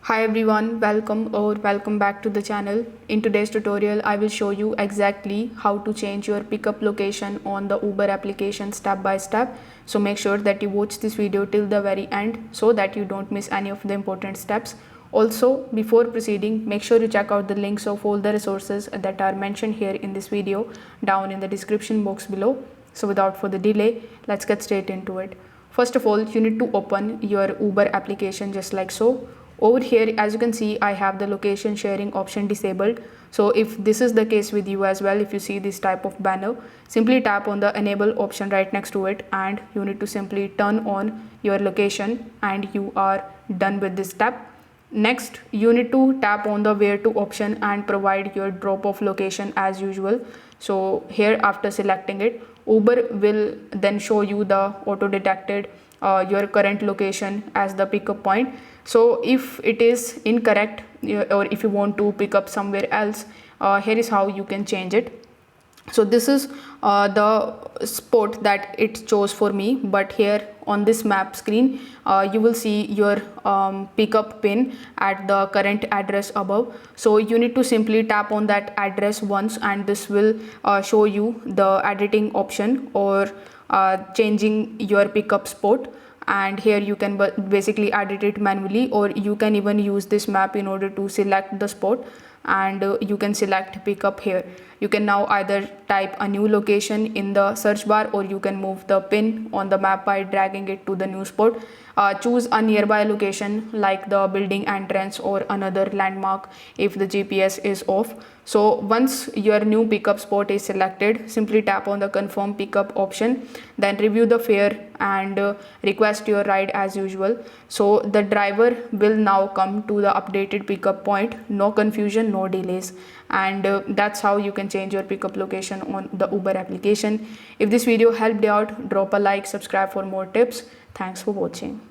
Hi everyone, welcome back to the channel. In today's tutorial, I will show you exactly how to change your pickup location on the Uber application step by step. So make sure that you watch this video till the very end so that you don't miss any of the important steps. Also, before proceeding, make sure you check out the links of all the resources that are mentioned here in this video down in the description box below. So without further delay, let's get straight into it. First of all, you need to open your Uber application just like so. Over here, as you can see, I have the location sharing option disabled. So if this is the case with you as well, if you see this type of banner, simply tap on the enable option right next to it and you need to simply turn on your location and you are done with this step. Next, you need to tap on the where to option and provide your drop off location as usual. So here, after selecting it, Uber will then show you the auto detected your current location as the pickup point. So if it is incorrect or if you want to pick up somewhere else, here is how you can change it. So this is the spot that it chose for me, but here on this map screen you will see your pickup pin at the current address above. So you need to simply tap on that address once and this will show you the editing option or changing your pickup spot. And here you can basically edit it manually, or you can even use this map in order to select the spot, and you can select pickup here. You can now either type a new location in the search bar, or you can move the pin on the map by dragging it to the new spot. Choose a nearby location like the building entrance or another landmark if the GPS is off. So once your new pickup spot is selected, simply tap on the confirm pickup option, then review the fare and request your ride as usual. So the driver will now come to the updated pickup point. No confusion, no delays. And that's how you can change your pickup location on the Uber application. If this video helped you out, drop a like, subscribe for more tips. Thanks for watching.